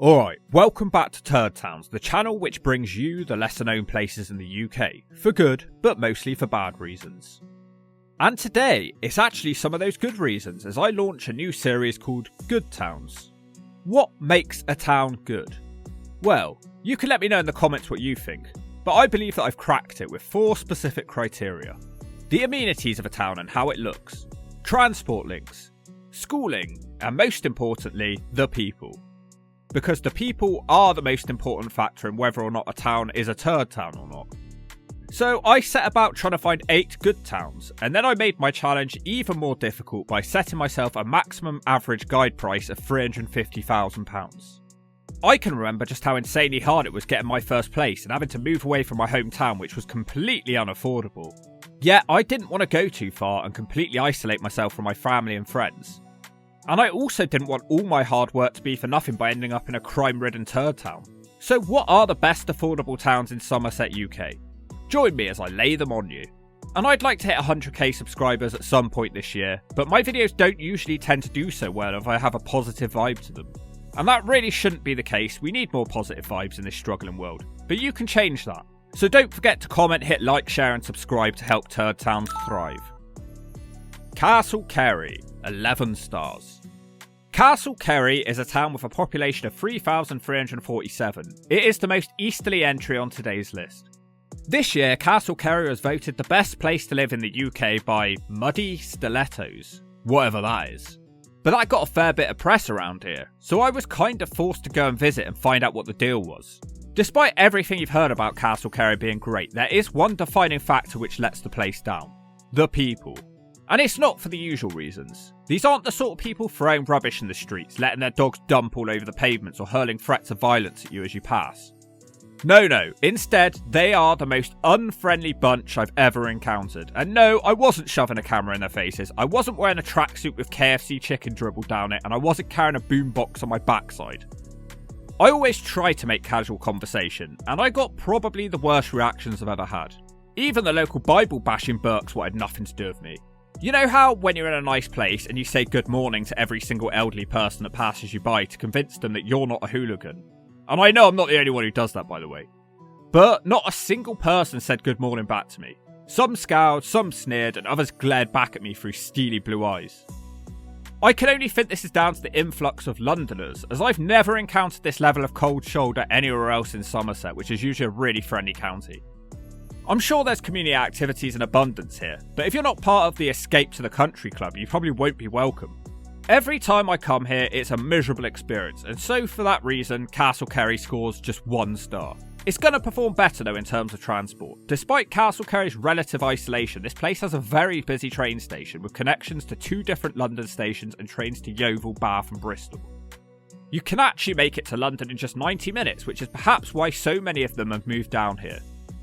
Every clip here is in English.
Alright, welcome back to Turdtowns, the channel which brings you the lesser known places in the UK, for good, but mostly for bad reasons. And today, it's actually some of those good reasons as I launch a new series called Good Towns. What makes a town good? Well, you can let me know in the comments what you think, but I believe that I've cracked it with 4 specific criteria. The amenities of a town and how it looks, transport links, schooling, and most importantly, the people. Because the people are the most important factor in whether or not a town is a turd town or not. So I set about trying to find 8 good towns, and then I made my challenge even more difficult by setting myself a maximum average guide price of £350,000. I can remember just how insanely hard it was getting my first place and having to move away from my hometown, which was completely unaffordable. Yet I didn't want to go too far and completely isolate myself from my family and friends. And I also didn't want all my hard work to be for nothing by ending up in a crime-ridden turd town. So what are the best affordable towns in Somerset UK? Join me as I lay them on you. And I'd like to hit 100k subscribers at some point this year, but my videos don't usually tend to do so well if I have a positive vibe to them. And that really shouldn't be the case. We need more positive vibes in this struggling world, but you can change that. So don't forget to comment, hit like, share and subscribe to help turd towns thrive. Castle Cary, 11 stars. Castle Cary is a town with a population of 3,347. It is the most easterly entry on today's list. This year, Castle Cary was voted the best place to live in the UK by Muddy Stilettos, whatever that is. But that got a fair bit of press around here, so I was kind of forced to go and visit and find out what the deal was. Despite everything you've heard about Castle Cary being great, there is one defining factor which lets the place down. The people. And it's not for the usual reasons. These aren't the sort of people throwing rubbish in the streets, letting their dogs dump all over the pavements or hurling threats of violence at you as you pass. No, instead, they are the most unfriendly bunch I've ever encountered. And no, I wasn't shoving a camera in their faces, I wasn't wearing a tracksuit with KFC chicken dribbled down it, and I wasn't carrying a boombox on my backside. I always try to make casual conversation, and I got probably the worst reactions I've ever had. Even the local Bible bashing Burks wanted nothing to do with me. You know how when you're in a nice place and you say good morning to every single elderly person that passes you by to convince them that you're not a hooligan? And I know I'm not the only one who does that, by the way. But not a single person said good morning back to me. Some scowled, some sneered, and others glared back at me through steely blue eyes. I can only think this is down to the influx of Londoners, as I've never encountered this level of cold shoulder anywhere else in Somerset, which is usually a really friendly county. I'm sure there's community activities in abundance here, but if you're not part of the Escape to the Country Club, you probably won't be welcome. Every time I come here, it's a miserable experience, and so for that reason, Castle Cary scores just 1 star. It's going to perform better though in terms of transport. Despite Castle Cary's relative isolation, this place has a very busy train station with connections to 2 different London stations and trains to Yeovil, Bath and Bristol. You can actually make it to London in just 90 minutes, which is perhaps why so many of them have moved down here.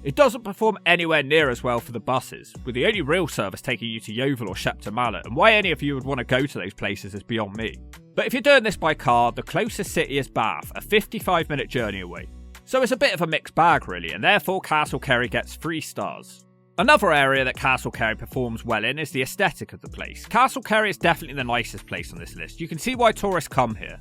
It doesn't perform anywhere near as well for the buses, with the only real service taking you to Yeovil or Shepton Mallet, and why any of you would want to go to those places is beyond me. But if you're doing this by car, the closest city is Bath, a 55-minute journey away. So it's a bit of a mixed bag really, and therefore Castle Cary gets 3 stars. Another area that Castle Cary performs well in is the aesthetic of the place. Castle Cary is definitely the nicest place on this list. You can see why tourists come here.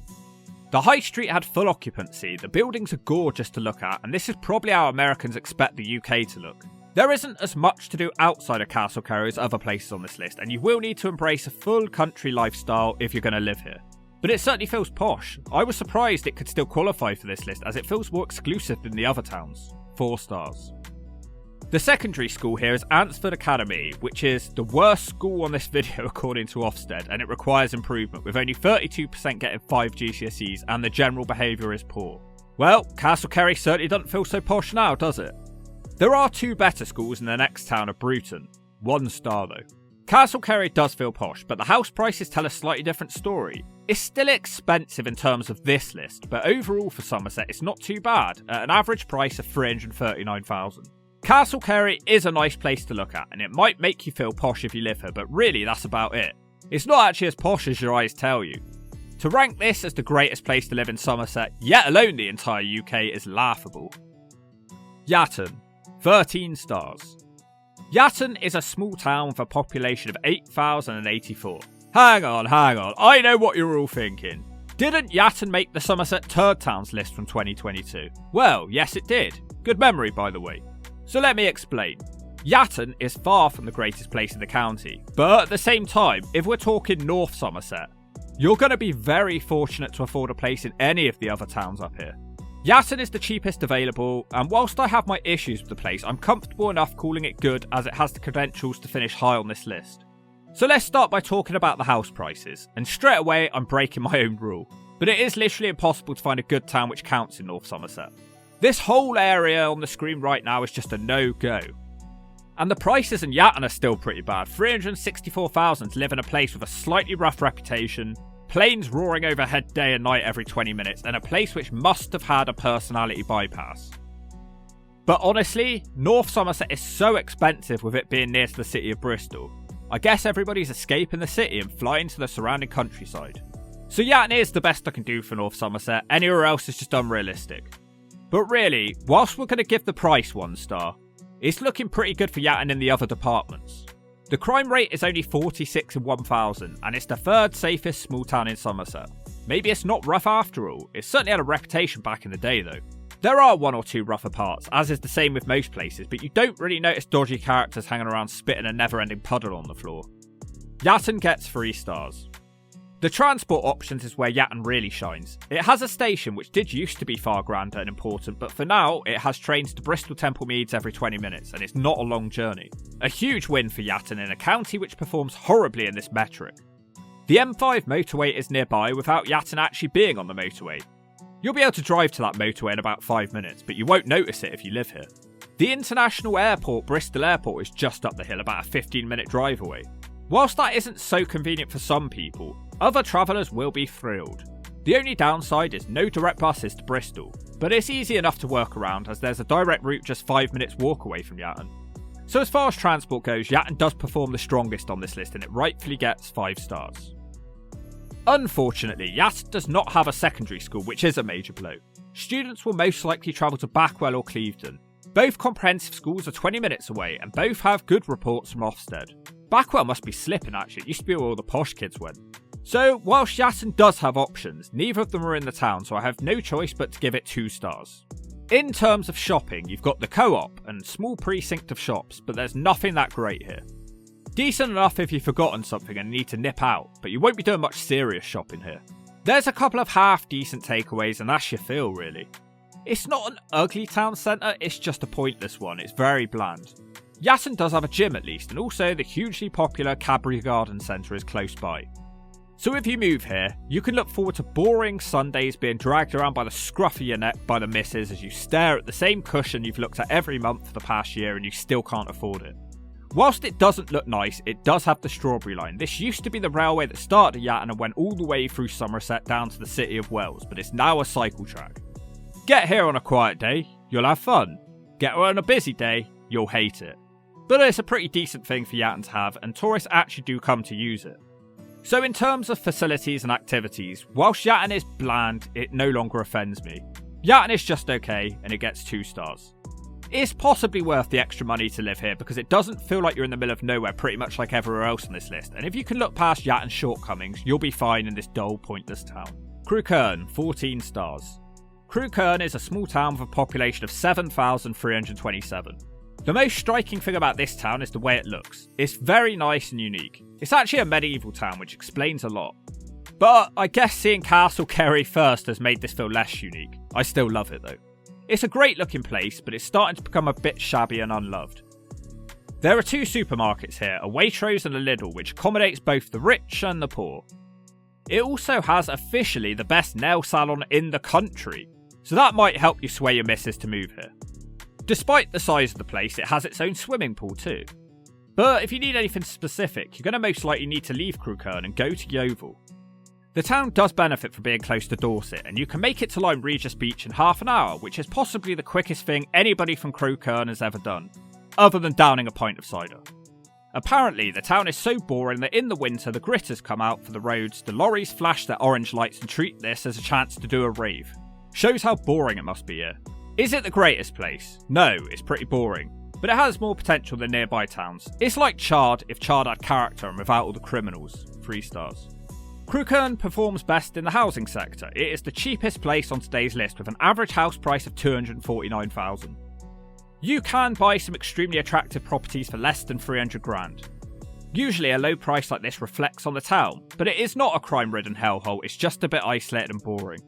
The high street had full occupancy, the buildings are gorgeous to look at, and this is probably how Americans expect the UK to look. There isn't as much to do outside of Castle Cary as other places on this list, and you will need to embrace a full country lifestyle if you're going to live here. But it certainly feels posh. I was surprised it could still qualify for this list as it feels more exclusive than the other towns. 4 stars. The secondary school here is Ansford Academy, which is the worst school on this video according to Ofsted, and it requires improvement, with only 32% getting 5 GCSEs and the general behaviour is poor. Well, Castle Cary certainly doesn't feel so posh now, does it? There are 2 better schools in the next town of Bruton. 1 star though. Castle Cary does feel posh, but the house prices tell a slightly different story. It's still expensive in terms of this list, but overall for Somerset it's not too bad, at an average price of £339,000. Castle Cary is a nice place to look at, and it might make you feel posh if you live here, but really that's about it. It's not actually as posh as your eyes tell you. To rank this as the greatest place to live in Somerset, yet alone the entire UK, is laughable. Yatton, 13 stars. Yatton is a small town with a population of 8,084. Hang on, I know what you're all thinking. Didn't Yatton make the Somerset Turdtowns list from 2022? Well, yes it did. Good memory, by the way. So let me explain. Yatton is far from the greatest place in the county, but at the same time, if we're talking North Somerset, you're going to be very fortunate to afford a place in any of the other towns up here. Yatton is the cheapest available, and whilst I have my issues with the place, I'm comfortable enough calling it good as it has the credentials to finish high on this list. So let's start by talking about the house prices, and straight away I'm breaking my own rule, but it is literally impossible to find a good town which counts in North Somerset. This whole area on the screen right now is just a no-go. And the prices in Yatton are still pretty bad. 364,000 to live in a place with a slightly rough reputation, planes roaring overhead day and night every 20 minutes, and a place which must have had a personality bypass. But honestly, North Somerset is so expensive with it being near to the city of Bristol. I guess everybody's escaping the city and flying to the surrounding countryside. So Yatton is the best I can do for North Somerset, anywhere else is just unrealistic. But really, whilst we're going to give the price 1 star, it's looking pretty good for Yatton in the other departments. The crime rate is only 46 in 1,000, and it's the 3rd safest small town in Somerset. Maybe it's not rough after all, it certainly had a reputation back in the day though. There are 1 or 2 rougher parts, as is the same with most places, but you don't really notice dodgy characters hanging around spitting a never-ending puddle on the floor. Yatton gets 3 stars. The transport options is where Yatton really shines. It has a station which did used to be far grander and important, but for now it has trains to Bristol Temple Meads every 20 minutes, and it's not a long journey. A huge win for Yatton in a county which performs horribly in this metric. The M5 motorway is nearby without Yatton actually being on the motorway. You'll be able to drive to that motorway in about 5 minutes, but you won't notice it if you live here. The international airport, Bristol Airport, is just up the hill, about a 15-minute drive away. Whilst that isn't so convenient for some people, other travellers will be thrilled. The only downside is no direct buses to Bristol, but it's easy enough to work around as there's a direct route just 5 minutes walk away from Yatton. So as far as transport goes, Yatton does perform the strongest on this list and it rightfully gets 5 stars. Unfortunately, Yatton does not have a secondary school, which is a major blow. Students will most likely travel to Backwell or Clevedon. Both comprehensive schools are 20 minutes away and both have good reports from Ofsted. Backwell must be slipping actually, it used to be where all the posh kids went. So, whilst Yatton does have options, neither of them are in the town, so I have no choice but to give it 2 stars. In terms of shopping, you've got the co-op and small precinct of shops, but there's nothing that great here. Decent enough if you've forgotten something and need to nip out, but you won't be doing much serious shopping here. There's a couple of half-decent takeaways and that's your fill really. It's not an ugly town centre, it's just a pointless one, it's very bland. Yatton does have a gym at least, and also the hugely popular Cadbury Garden Centre is close by. So if you move here, you can look forward to boring Sundays being dragged around by the scruff of your neck by the missus as you stare at the same cushion you've looked at every month for the past year and you still can't afford it. Whilst it doesn't look nice, it does have the Strawberry Line. This used to be the railway that started at Yatton and went all the way through Somerset down to the city of Wells, but it's now a cycle track. Get here on a quiet day, you'll have fun. Get here on a busy day, you'll hate it. But it's a pretty decent thing for Yatton to have, and tourists actually do come to use it. So in terms of facilities and activities, whilst Yatton is bland, it no longer offends me. Yatton is just okay, and it gets 2 stars. It's possibly worth the extra money to live here because it doesn't feel like you're in the middle of nowhere pretty much like everywhere else on this list, and if you can look past Yatton's shortcomings, you'll be fine in this dull, pointless town. Crewkerne, 14 stars. Crewkerne is a small town with a population of 7,327. The most striking thing about this town is the way it looks. It's very nice and unique. It's actually a medieval town, which explains a lot. But I guess seeing Castle Cary first has made this feel less unique. I still love it though. It's a great looking place, but it's starting to become a bit shabby and unloved. There are 2 supermarkets here, a Waitrose and a Lidl, which accommodates both the rich and the poor. It also has officially the best nail salon in the country, so that might help you sway your missus to move here. Despite the size of the place, it has its own swimming pool too. But if you need anything specific, you're going to most likely need to leave Crewkerne and go to Yeovil. The town does benefit from being close to Dorset, and you can make it to Lyme Regis Beach in half an hour, which is possibly the quickest thing anybody from Crewkerne has ever done, other than downing a pint of cider. Apparently, the town is so boring that in the winter the gritters come out for the roads, the lorries flash their orange lights and treat this as a chance to do a rave. Shows how boring it must be here. Is it the greatest place? No, it's pretty boring, but it has more potential than nearby towns. It's like Chard if Chard had character and without all the criminals. 3 stars. Crewkerne performs best in the housing sector. It is the cheapest place on today's list with an average house price of $249,000. You can buy some extremely attractive properties for less than 300 grand. Usually a low price like this reflects on the town, but it is not a crime-ridden hellhole, it's just a bit isolated and boring.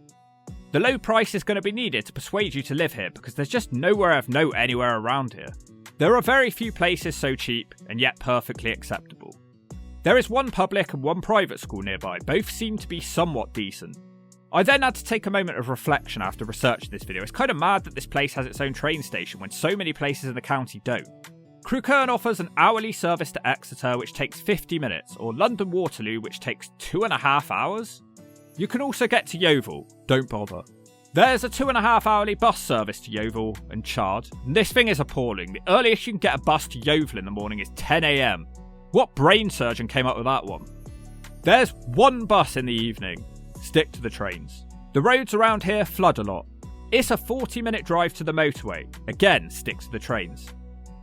The low price is going to be needed to persuade you to live here because there's just nowhere of note anywhere around here. There are very few places so cheap and yet perfectly acceptable. There is one public and one private school nearby, both seem to be somewhat decent. I then had to take a moment of reflection after researching this video. It's kind of mad that this place has its own train station when so many places in the county don't. Crewkerne offers an hourly service to Exeter which takes 50 minutes, or London Waterloo which takes 2.5 hours. You can also get to Yeovil, don't bother. There's a 2.5 hourly bus service to Yeovil and Chard, and this thing is appalling. The earliest you can get a bus to Yeovil in the morning is 10 AM. What brain surgeon came up with that one? There's one bus in the evening. Stick to the trains. The roads around here flood a lot. It's a 40-minute drive to the motorway. Again, stick to the trains.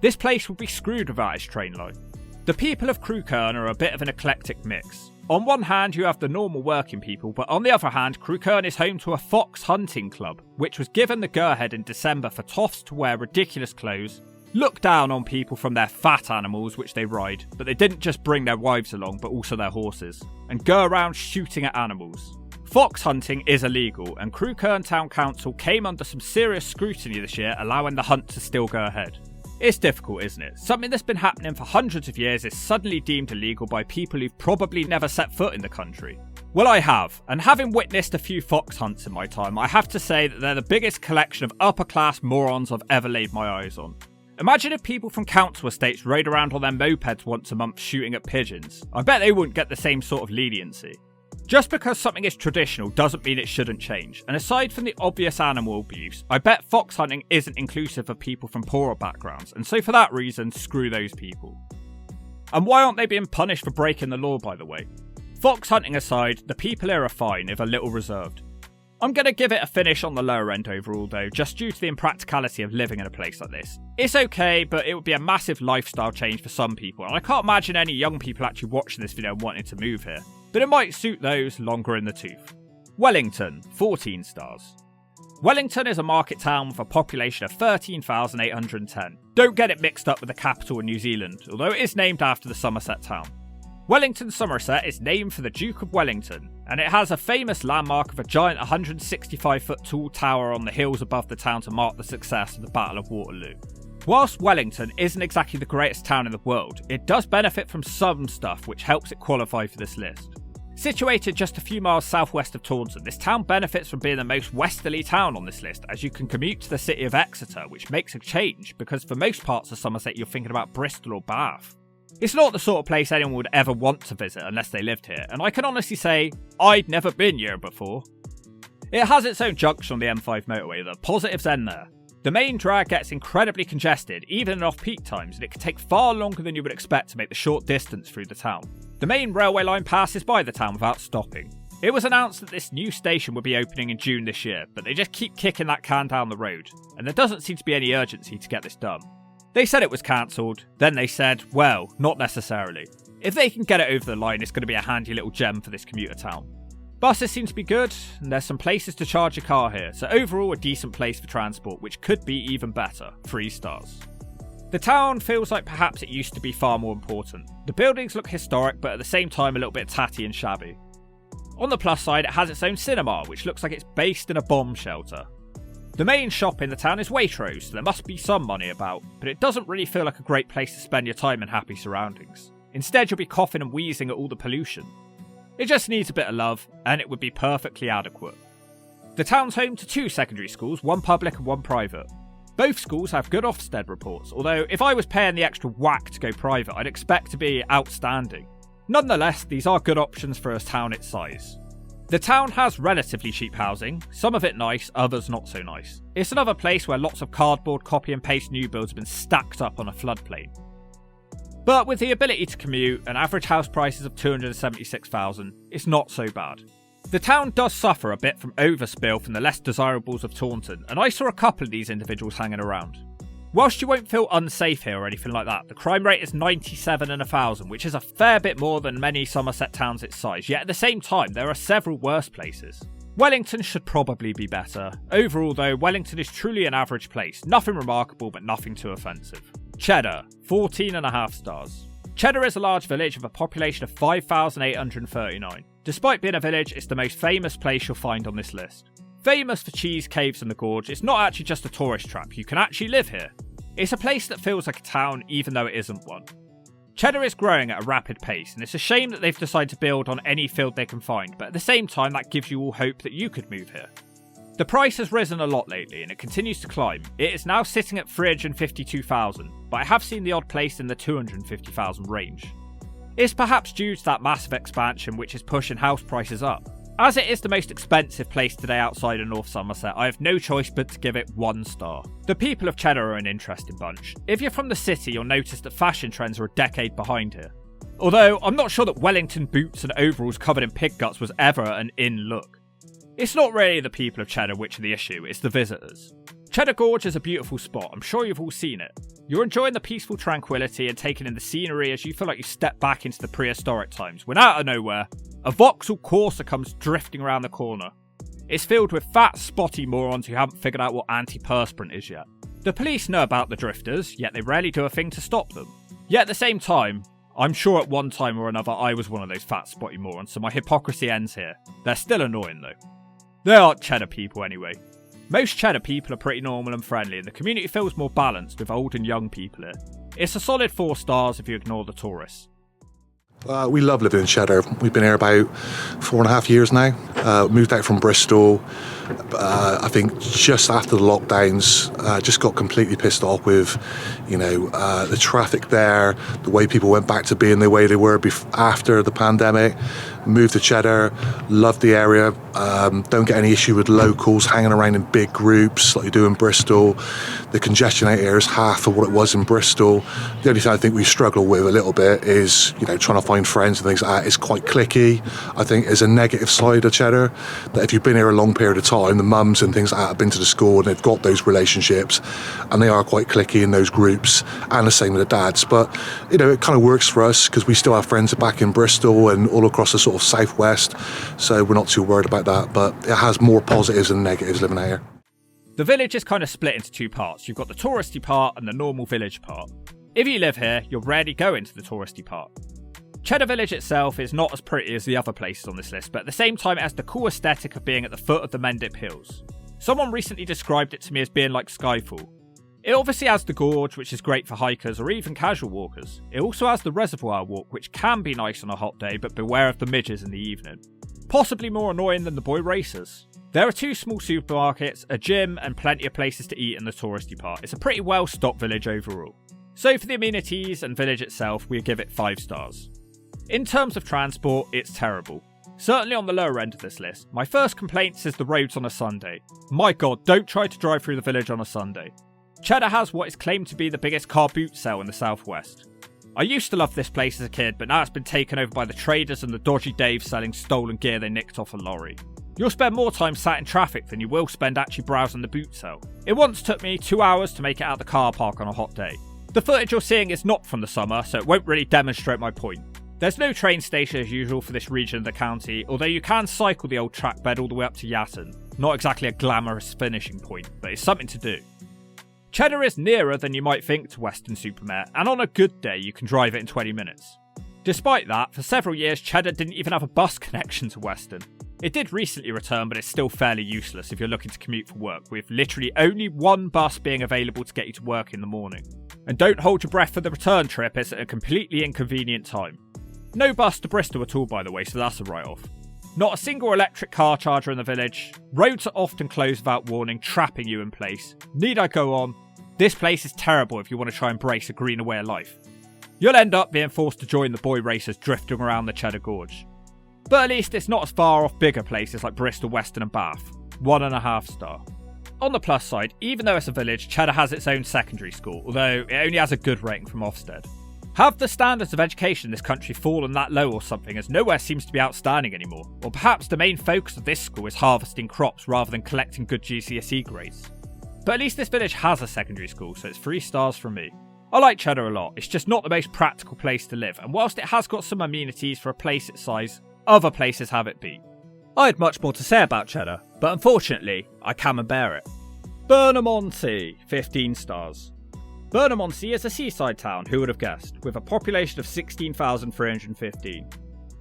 This place would be screwed without its train line. The people of Crewkerne are a bit of an eclectic mix. On one hand, you have the normal working people, but on the other hand, Crewkerne is home to a fox hunting club, which was given the go-ahead in December for toffs to wear ridiculous clothes, look down on people from their fat animals which they ride, but they didn't just bring their wives along, but also their horses, and go around shooting at animals. Fox hunting is illegal, and Crewkerne Town Council came under some serious scrutiny this year, allowing the hunt to still go ahead. It's difficult, isn't it? Something that's been happening for hundreds of years is suddenly deemed illegal by people who've probably never set foot in the country. Well, I have, and having witnessed a few fox hunts in my time, I have to say that they're the biggest collection of upper-class morons I've ever laid my eyes on. Imagine if people from council estates rode around on their mopeds once a month shooting at pigeons. I bet they wouldn't get the same sort of leniency. Just because something is traditional doesn't mean it shouldn't change, and aside from the obvious animal abuse, I bet fox hunting isn't inclusive of people from poorer backgrounds, and so for that reason, screw those people. And why aren't they being punished for breaking the law, by the way? Fox hunting aside, the people here are fine, if a little reserved. I'm going to give it a finish on the lower end overall though, just due to the impracticality of living in a place like this. It's okay, but it would be a massive lifestyle change for some people, and I can't imagine any young people actually watching this video and wanting to move here. But it might suit those longer in the tooth. Wellington, 14 stars. Wellington is a market town with a population of 13,810. Don't get it mixed up with the capital in New Zealand, although it is named after the Somerset town. Wellington, Somerset is named for the Duke of Wellington, and it has a famous landmark of a giant 165-foot tall tower on the hills above the town to mark the success of the Battle of Waterloo. Whilst Wellington isn't exactly the greatest town in the world, it does benefit from some stuff which helps it qualify for this list. Situated just a few miles southwest of Taunton, this town benefits from being the most westerly town on this list, as you can commute to the city of Exeter, which makes a change because for most parts of Somerset you're thinking about Bristol or Bath. It's not the sort of place anyone would ever want to visit unless they lived here, and I can honestly say, I'd never been here before. It has its own junction on the M5 motorway, the positives end there. The main drag gets incredibly congested, even in off-peak times, and it can take far longer than you would expect to make the short distance through the town. The main railway line passes by the town without stopping. It was announced that this new station would be opening in June this year, but they just keep kicking that can down the road, and there doesn't seem to be any urgency to get this done. They said it was cancelled, then they said, well, not necessarily. If they can get it over the line, it's going to be a handy little gem for this commuter town. Buses seem to be good, and there's some places to charge your car here, so overall a decent place for transport, which could be even better, 3 stars. The town feels like perhaps it used to be far more important. The buildings look historic, but at the same time a little bit tatty and shabby. On the plus side, it has its own cinema, which looks like it's based in a bomb shelter. The main shop in the town is Waitrose, so there must be some money about, but it doesn't really feel like a great place to spend your time in happy surroundings. Instead, you'll be coughing and wheezing at all the pollution. It just needs a bit of love, and it would be perfectly adequate. The town's home to 2 secondary schools, one public and one private. Both schools have good Ofsted reports, although if I was paying the extra whack to go private, I'd expect to be outstanding. Nonetheless, these are good options for a town its size. The town has relatively cheap housing, some of it nice, others not so nice. It's another place where lots of cardboard copy and paste new builds have been stacked up on a floodplain. But with the ability to commute and average house prices of $276,000, it's not so bad. The town does suffer a bit from overspill from the less desirables of Taunton, and I saw a couple of these individuals hanging around. Whilst you won't feel unsafe here or anything like that, the crime rate is 97 in 1,000, which is a fair bit more than many Somerset towns its size, yet at the same time there are several worse places. Wellington should probably be better. Overall though, Wellington is truly an average place, nothing remarkable but nothing too offensive. Cheddar, 14.5 stars. Cheddar is a large village with a population of 5,839. Despite being a village, it's the most famous place you'll find on this list. Famous for cheese caves and the gorge, it's not actually just a tourist trap, you can actually live here. It's a place that feels like a town even though it isn't one. Cheddar is growing at a rapid pace, and it's a shame that they've decided to build on any field they can find, but at the same time that gives you all hope that you could move here. The price has risen a lot lately and it continues to climb. It is now sitting at 352,000, but I have seen the odd place in the 250,000 range. It's perhaps due to that massive expansion which is pushing house prices up. As it is the most expensive place today outside of North Somerset, I have no choice but to give it 1 star. The people of Cheddar are an interesting bunch. If you're from the city, you'll notice that fashion trends are a decade behind here. Although, I'm not sure that Wellington boots and overalls covered in pig guts was ever an in look. It's not really the people of Cheddar which are the issue, it's the visitors. Cheddar Gorge is a beautiful spot, I'm sure you've all seen it. You're enjoying the peaceful tranquility and taking in the scenery as you feel like you step back into the prehistoric times, when out of nowhere, a Vauxhall Corsa comes drifting around the corner. It's filled with fat, spotty morons who haven't figured out what antiperspirant is yet. The police know about the drifters, yet they rarely do a thing to stop them. Yet at the same time, I'm sure at one time or another I was one of those fat, spotty morons, so my hypocrisy ends here. They're still annoying though. They aren't Cheddar people anyway. Most Cheddar people are pretty normal and friendly, and the community feels more balanced with old and young people here. It's a solid 4 stars if you ignore the tourists. We love living in Cheddar. We've been here about 4.5 years now. Moved out from Bristol, I think just after the lockdowns. Just got completely pissed off with, the traffic there, the way people went back to being the way they were after the pandemic. Moved to Cheddar, loved the area. Don't get any issue with locals hanging around in big groups like you do in Bristol. The congestion out here is half of what it was in Bristol. The only thing I think we struggle with a little bit is, trying to find friends and things like that. It's quite cliquey. I think is a negative side of Cheddar, that if you've been here a long period of time, the mums and things like that have been to the school and they've got those relationships and they are quite cliquey in those groups, and the same with the dads. But, it kind of works for us because we still have friends back in Bristol and all across the sort of southwest, so we're not too worried about that, but it has more positives than negatives living out here. The village is kind of split into 2 parts. You've got the touristy part and the normal village part. If you live here, you'll rarely go into the touristy part. Cheddar Village itself is not as pretty as the other places on this list, but at the same time it has the cool aesthetic of being at the foot of the Mendip Hills. Someone recently described it to me as being like Skyfall. It obviously has the gorge, which is great for hikers or even casual walkers. It also has the reservoir walk, which can be nice on a hot day, but beware of the midges in the evening. Possibly more annoying than the boy racers. There are 2 small supermarkets, a gym, and plenty of places to eat in the touristy part. It's a pretty well stocked village overall. So for the amenities and village itself, we give it 5 stars. In terms of transport, it's terrible. Certainly on the lower end of this list. My first complaint is the roads on a Sunday. My god, don't try to drive through the village on a Sunday. Cheddar has what is claimed to be the biggest car boot sale in the southwest. I used to love this place as a kid, but now it's been taken over by the traders and the dodgy Daves selling stolen gear they nicked off a lorry. You'll spend more time sat in traffic than you will spend actually browsing the boot sale. It once took me 2 hours to make it out the car park on a hot day. The footage you're seeing is not from the summer, so it won't really demonstrate my point. There's no train station as usual for this region of the county, although you can cycle the old track bed all the way up to Yatton. Not exactly a glamorous finishing point, but it's something to do. Cheddar is nearer than you might think to Weston-super-Mare, and on a good day you can drive it in 20 minutes. Despite that, for several years Cheddar didn't even have a bus connection to Weston. It did recently return, but it's still fairly useless if you're looking to commute for work, with literally only 1 bus being available to get you to work in the morning. And don't hold your breath for the return trip, it's at a completely inconvenient time. No bus to Bristol at all, by the way, so that's a write-off. Not a single electric car charger in the village. Roads are often closed without warning, trapping you in place. Need I go on? This place is terrible if you want to try and embrace a greener way of life. You'll end up being forced to join the boy racers drifting around the Cheddar Gorge. But at least it's not as far off bigger places like Bristol, Weston and Bath. 1.5 star. On the plus side, even though it's a village, Cheddar has its own secondary school, although it only has a good rating from Ofsted. Have the standards of education in this country fallen that low or something, as nowhere seems to be outstanding anymore? Or perhaps the main focus of this school is harvesting crops rather than collecting good GCSE grades? But at least this village has a secondary school, so it's 3 stars from me. I like Cheddar a lot, it's just not the most practical place to live, and whilst it has got some amenities for a place its size, other places have it beat. I had much more to say about Cheddar, but unfortunately, I can bear it. Burnham-on-Sea, 15 stars. Burnham-on-Sea is a seaside town, who would have guessed, with a population of 16,315.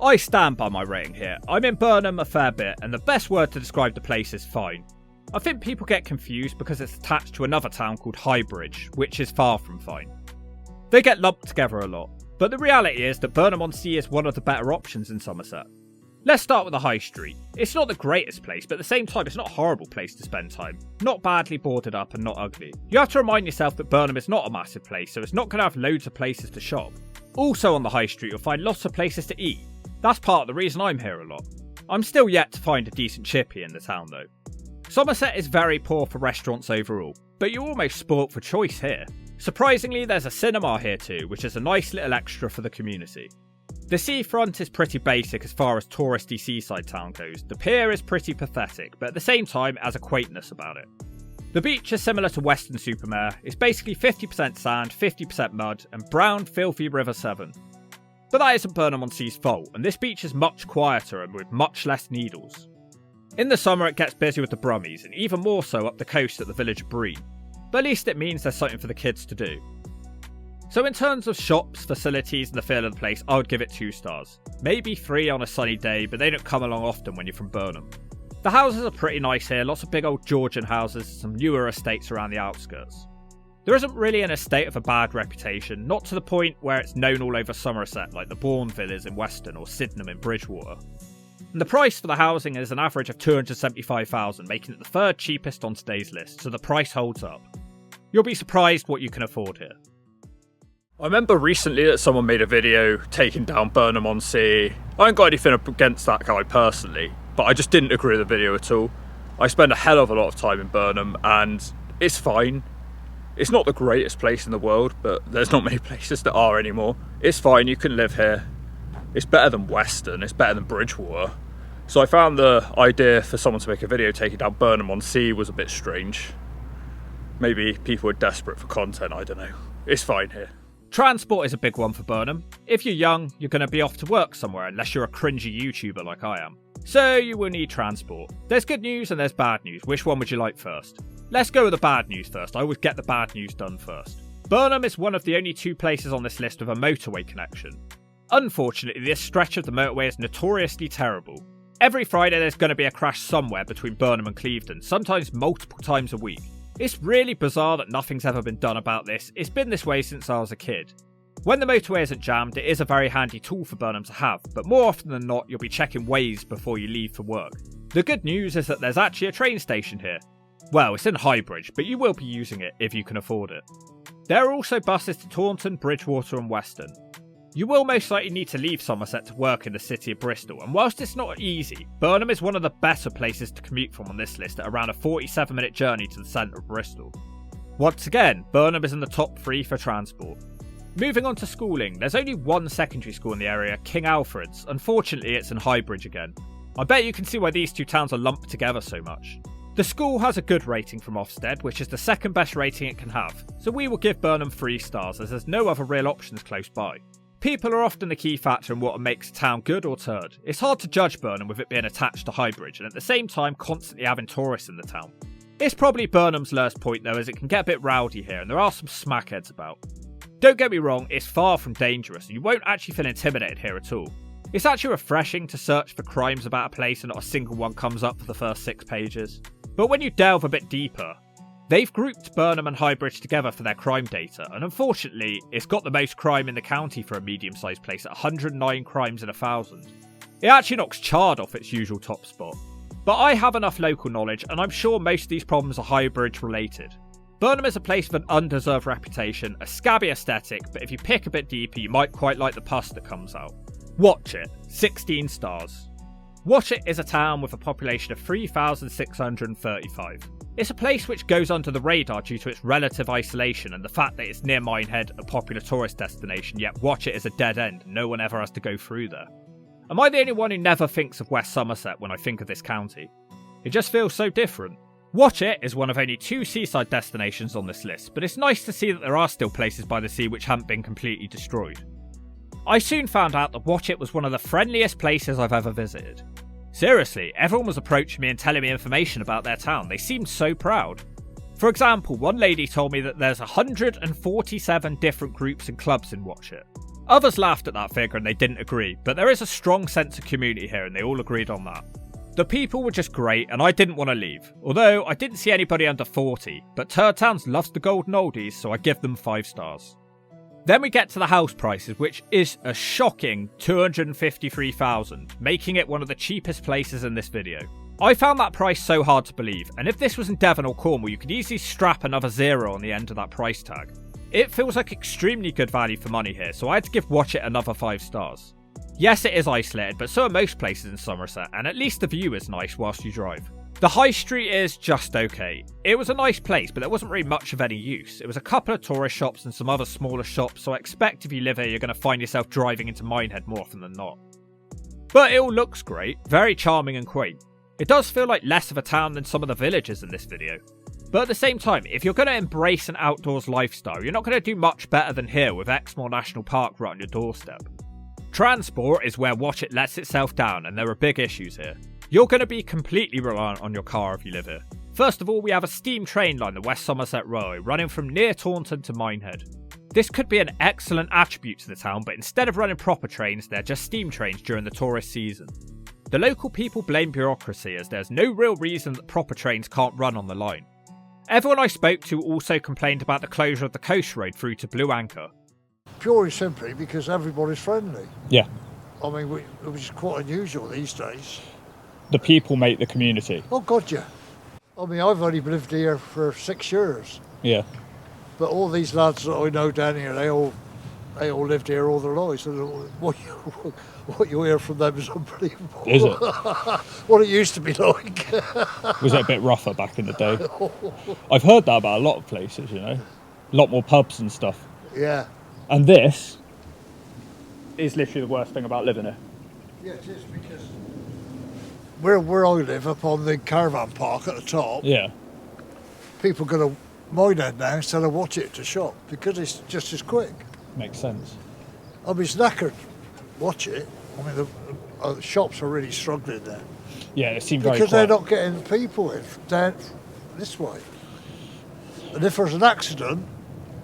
I stand by my rating here. I'm in Burnham a fair bit, and the best word to describe the place is fine. I think people get confused because it's attached to another town called Highbridge, which is far from fine. They get lumped together a lot, but the reality is that Burnham-on-Sea is one of the better options in Somerset. Let's start with the High Street. It's not the greatest place, but at the same time it's not a horrible place to spend time. Not badly boarded up and not ugly. You have to remind yourself that Burnham is not a massive place, so it's not going to have loads of places to shop. Also on the High Street you'll find lots of places to eat. That's part of the reason I'm here a lot. I'm still yet to find a decent chippy in the town though. Somerset is very poor for restaurants overall, but you're almost spoilt for choice here. Surprisingly, there's a cinema here too, which is a nice little extra for the community. The seafront is pretty basic as far as touristy seaside town goes. The pier is pretty pathetic, but at the same time it has a quaintness about it. The beach is similar to Weston-super-Mare. It's basically 50% sand, 50% mud, and brown, filthy River Severn. But that isn't Burnham-on-Sea's fault, and this beach is much quieter and with much less needles. In the summer it gets busy with the Brummies, and even more so up the coast at the village of Breen. But at least it means there's something for the kids to do. So in terms of shops, facilities and the feel of the place, I would give it 2 stars. Maybe 3 on a sunny day, but they don't come along often when you're from Burnham. The houses are pretty nice here, lots of big old Georgian houses, some newer estates around the outskirts. There isn't really an estate of a bad reputation, not to the point where it's known all over Somerset like the Bourne Villas in Weston or Sydenham in Bridgewater. And the price for the housing is an average of $275,000, making it the 3rd cheapest on today's list, so the price holds up. You'll be surprised what you can afford here. I remember recently that someone made a video taking down Burnham-on-Sea. I ain't got anything against that guy personally, but I just didn't agree with the video at all. I spend a hell of a lot of time in Burnham and it's fine. It's not the greatest place in the world, but there's not many places that are anymore. It's fine, you can live here. It's better than Weston, it's better than Bridgewater. So I found the idea for someone to make a video taking down Burnham-on-Sea was a bit strange. Maybe people are desperate for content, I don't know. It's fine here. Transport is a big one for Burnham. If you're young, you're going to be off to work somewhere unless you're a cringy YouTuber like I am. So you will need transport. There's good news and there's bad news. Which one would you like first? Let's go with the bad news first. I always get the bad news done first. Burnham is one of the only 2 places on this list with a motorway connection. Unfortunately, this stretch of the motorway is notoriously terrible. Every Friday there's going to be a crash somewhere between Burnham and Clevedon, sometimes multiple times a week. It's really bizarre that nothing's ever been done about this. It's been this way since I was a kid. When the motorway isn't jammed, it is a very handy tool for Burnham to have, but more often than not, you'll be checking Waze before you leave for work. The good news is that there's actually a train station here. Well, it's in Highbridge, but you will be using it if you can afford it. There are also buses to Taunton, Bridgewater and Weston. You will most likely need to leave Somerset to work in the city of Bristol, and whilst it's not easy, Burnham is one of the better places to commute from on this list at around a 47-minute journey to the centre of Bristol. Once again, Burnham is in the top 3 for transport. Moving on to schooling, there's only one secondary school in the area, King Alfred's. Unfortunately, it's in Highbridge again. I bet you can see why these 2 towns are lumped together so much. The school has a good rating from Ofsted, which is the 2nd best rating it can have, so we will give Burnham 3 stars as there's no other real options close by. People are often the key factor in what makes a town good or turd. It's hard to judge Burnham with it being attached to Highbridge and at the same time constantly having tourists in the town. It's probably Burnham's lowest point though, as it can get a bit rowdy here and there are some smackheads about. Don't get me wrong, it's far from dangerous and you won't actually feel intimidated here at all. It's actually refreshing to search for crimes about a place and not a single one comes up for the first 6 pages. But when you delve a bit deeper, they've grouped Burnham and Highbridge together for their crime data, and unfortunately, it's got the most crime in the county for a medium-sized place at 109 crimes in 1,000. It actually knocks Chard off its usual top spot. But I have enough local knowledge, and I'm sure most of these problems are Highbridge related. Burnham is a place with an undeserved reputation, a scabby aesthetic, but if you pick a bit deeper, you might quite like the pus that comes out. Watchet, 16 stars. Watchet is a town with a population of 3,635. It's a place which goes under the radar due to its relative isolation and the fact that it's near Minehead, a popular tourist destination, yet Watchet is a dead end and no one ever has to go through there. Am I the only one who never thinks of West Somerset when I think of this county? It just feels so different. Watchet is one of only 2 seaside destinations on this list, but it's nice to see that there are still places by the sea which haven't been completely destroyed. I soon found out that Watchet was one of the friendliest places I've ever visited. Seriously, everyone was approaching me and telling me information about their town. They seemed so proud. For example, one lady told me that there's 147 different groups and clubs in Watchet. Others laughed at that figure and they didn't agree, but there is a strong sense of community here and they all agreed on that. The people were just great and I didn't want to leave, although I didn't see anybody under 40, but Turdtowns loves the golden oldies, so I give them 5 stars. Then we get to the house prices, which is a shocking $253,000, making it one of the cheapest places in this video. I found that price so hard to believe, and if this was in Devon or Cornwall, you could easily strap another 0 on the end of that price tag. It feels like extremely good value for money here, so I had to give Watchet another 5 stars. Yes, it is isolated, but so are most places in Somerset, and at least the view is nice whilst you drive. The high street is just okay. It was a nice place, but there wasn't really much of any use. It was a couple of tourist shops and some other smaller shops, so I expect if you live here you're going to find yourself driving into Minehead more often than not. But it all looks great, very charming and quaint. It does feel like less of a town than some of the villages in this video. But at the same time, if you're going to embrace an outdoors lifestyle, you're not going to do much better than here with Exmoor National Park right on your doorstep. Transport is where Watchet lets itself down, and there are big issues here. You're going to be completely reliant on your car if you live here. First of all, we have a steam train line, the West Somerset Railway, running from near Taunton to Minehead. This could be an excellent attribute to the town, but instead of running proper trains, they're just steam trains during the tourist season. The local people blame bureaucracy, as there's no real reason that proper trains can't run on the line. Everyone I spoke to also complained about the closure of the coast road through to Blue Anchor. Purely simply because everybody's friendly. Yeah. I mean, which is quite unusual these days. The people make the community. Oh, God, yeah. I mean, I've only lived here for 6 years. Yeah. But all these lads that I know down here, they all lived here all their lives. And what you hear from them is unbelievable. Is it? What it used to be like. Was it a bit rougher back in the day? I've heard that about a lot of places, you know. A lot more pubs and stuff. Yeah. And this is literally the worst thing about living here. Yeah, it is, because where I live, up on the caravan park at the top, Yeah. people go to Minehead now instead of Watchet to shop because it's just as quick. Makes sense. I mean, it's knackered. Watchet. I mean, the shops are really struggling there. Yeah, it seemed very because quiet. they're not getting people in down this way. And if there's an accident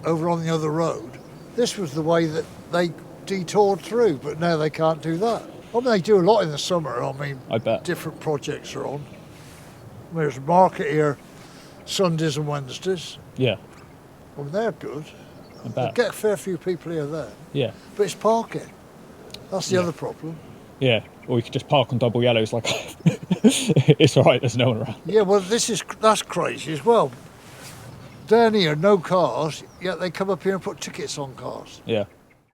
over on the other road, this was the way that they detoured through, but now they can't do that. I mean, they do a lot in the summer. I mean, I bet. different projects are on. There's a market here Sundays and Wednesdays. Yeah, I mean, they're good. I They bet. get a fair few people here there. Yeah. But it's parking. That's the other problem. Yeah. Or you could just park on double yellows like it's alright, there's no one around. Yeah, well, that's crazy as well. Down here, no cars, yet they come up here and put tickets on cars. Yeah.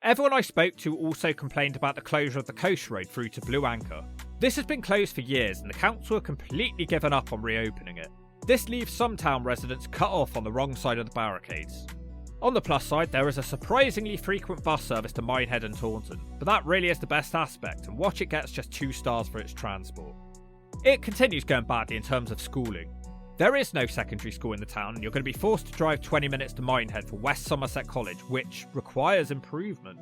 Everyone I spoke to also complained about the closure of the coast road through to Blue Anchor. This has been closed for years and the council have completely given up on reopening it. This leaves some town residents cut off on the wrong side of the barricades. On the plus side, there is a surprisingly frequent bus service to Minehead and Taunton, but that really is the best aspect, and Watchet gets just 2 stars for its transport. It continues going badly in terms of schooling. There is no secondary school in the town, and you're going to be forced to drive 20 minutes to Minehead for West Somerset College, which requires improvement.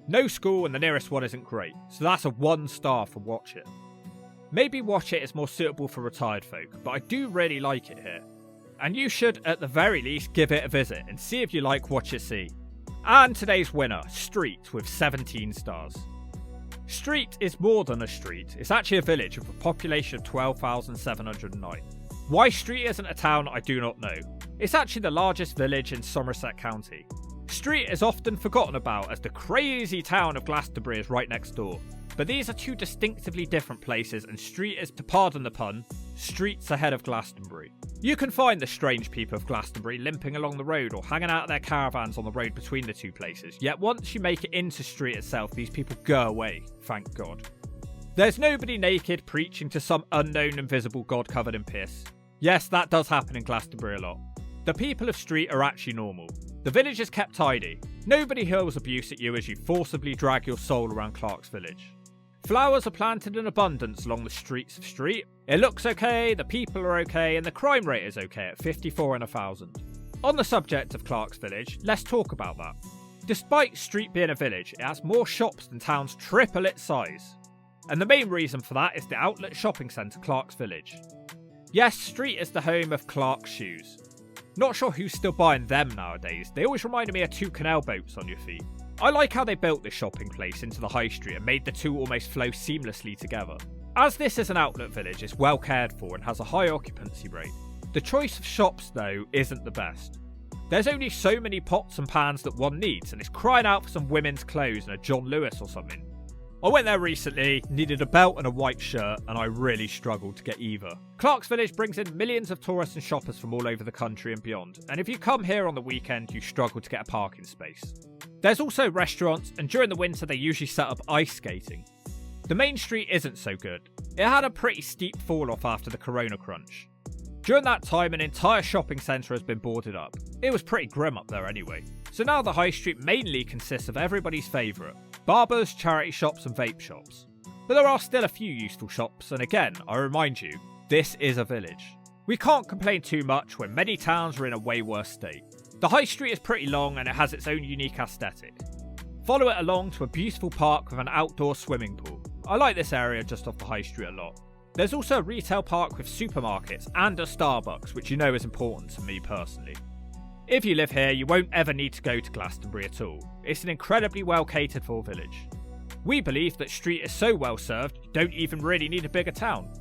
No school, and the nearest one isn't great, so that's a 1 star for Watchet. Maybe Watchet is more suitable for retired folk, but I do really like it here. And you should, at the very least, give it a visit and see if you like what you see. And today's winner, Street, with 17 stars. Street is more than a street, it's actually a village with a population of 12,709. Why Street isn't a town, I do not know. It's actually the largest village in Somerset County. Street is often forgotten about as the crazy town of Glastonbury is right next door. But these are 2 distinctively different places, and Street is, to pardon the pun, streets ahead of Glastonbury. You can find the strange people of Glastonbury limping along the road or hanging out their caravans on the road between the 2 places, yet once you make it into Street itself, these people go away, thank God. There's nobody naked preaching to some unknown invisible god covered in piss. Yes, that does happen in Glastonbury a lot. The people of Street are actually normal. The village is kept tidy. Nobody hurls abuse at you as you forcibly drag your soul around Clark's village. Flowers are planted in abundance along the streets of Street. It looks okay, the people are okay, and the crime rate is okay at 54 in 1,000. On the subject of Clark's Village, let's talk about that. Despite Street being a village, it has more shops than towns triple its size. And the main reason for that is the outlet shopping centre Clark's Village. Yes, Street is the home of Clark's shoes. Not sure who's still buying them nowadays, they always reminded me of two canal boats on your feet. I like how they built this shopping place into the high street and made the two almost flow seamlessly together. As this is an outlet village, it's well cared for and has a high occupancy rate. The choice of shops though isn't the best. There's only so many pots and pans that one needs, and it's crying out for some women's clothes and a John Lewis or something. I went there recently, needed a belt and a white shirt, and I really struggled to get either. Clark's Village brings in millions of tourists and shoppers from all over the country and beyond, and if you come here on the weekend, you struggle to get a parking space. There's also restaurants, and during the winter they usually set up ice skating. The main street isn't so good. It had a pretty steep fall off after the corona crunch. During that time, an entire shopping centre has been boarded up. It was pretty grim up there anyway. So now the high street mainly consists of everybody's favourite: barbers, charity shops and vape shops. But there are still a few useful shops, and again, I remind you, this is a village. We can't complain too much when many towns are in a way worse state. The high street is pretty long and it has its own unique aesthetic. Follow it along to a beautiful park with an outdoor swimming pool. I like this area just off the high street a lot. There's also a retail park with supermarkets and a Starbucks, which you know is important to me personally. If you live here, you won't ever need to go to Glastonbury at all. It's an incredibly well catered for village. We believe that Street is so well served, you don't even really need a bigger town.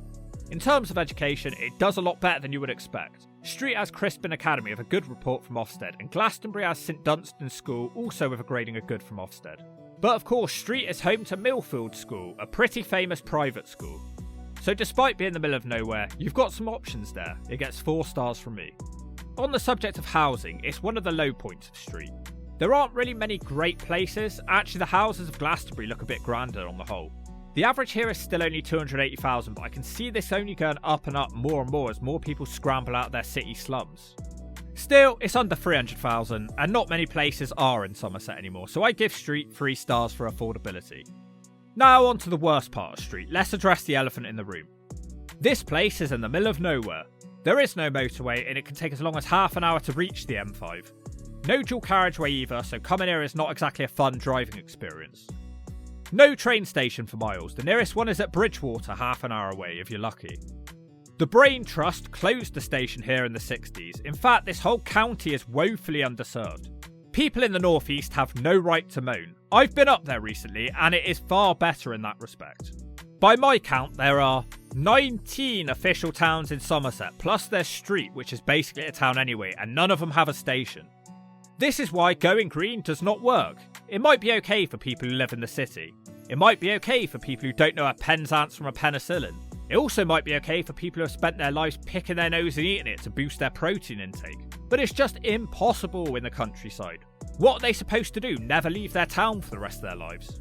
In terms of education, it does a lot better than you would expect. Street has Crispin Academy with a good report from Ofsted, and Glastonbury has St Dunstan's School, also with a grading of good from Ofsted. But of course, Street is home to Millfield School, a pretty famous private school. So despite being in the middle of nowhere, you've got some options there. It gets 4 stars from me. On the subject of housing, it's one of the low points of Street. There aren't really many great places. Actually, the houses of Glastonbury look a bit grander on the whole. The average here is still only 280,000, but I can see this only going up and up more and more as more people scramble out of their city slums. Still, it's under 300,000, and not many places are in Somerset anymore, so I give Street 3 stars for affordability. Now on to the worst part of Street. Let's address the elephant in the room. This place is in the middle of nowhere. There is no motorway, and it can take as long as half an hour to reach the M5. No dual carriageway either, so coming here is not exactly a fun driving experience. No train station for miles. The nearest one is at Bridgewater, half an hour away if you're lucky. The Brain Trust closed the station here in the 60s. In fact, this whole county is woefully underserved. People in the northeast have no right to moan. I've been up there recently and it is far better in that respect. By my count, there are 19 official towns in Somerset, plus there's Street, which is basically a town anyway, and none of them have a station. This is why going green does not work. It might be okay for people who live in the city. It might be okay for people who don't know a Penzance from a penicillin. It also might be okay for people who have spent their lives picking their nose and eating it to boost their protein intake. But it's just impossible in the countryside. What are they supposed to do? Never leave their town for the rest of their lives?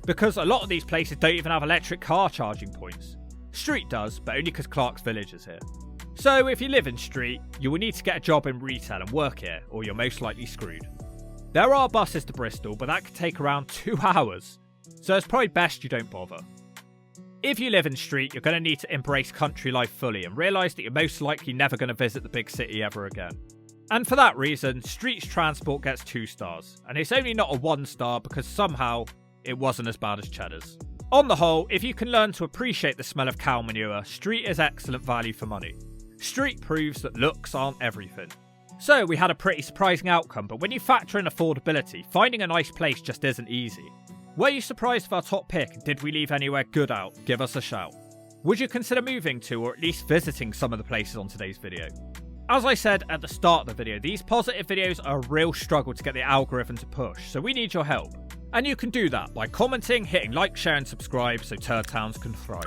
Because a lot of these places don't even have electric car charging points. Street does, but only because Clark's Village is here. So if you live in Street, you will need to get a job in retail and work here, or you're most likely screwed. There are buses to Bristol, but that could take around 2 hours, so it's probably best you don't bother. If you live in Street, you're going to need to embrace country life fully and realise that you're most likely never going to visit the big city ever again. And for that reason, Street's transport gets 2 stars, and it's only not a 1 star because somehow it wasn't as bad as Cheddar's. On the whole, if you can learn to appreciate the smell of cow manure, Street is excellent value for money. Street proves that looks aren't everything. So we had a pretty surprising outcome, but when you factor in affordability, finding a nice place just isn't easy. Were you surprised with our top pick? Did we leave anywhere good out? Give us a shout. Would you consider moving to or at least visiting some of the places on today's video? As I said at the start of the video, these positive videos are a real struggle to get the algorithm to push, so we need your help. And you can do that by commenting, hitting like, share and subscribe so Turdtowns can thrive.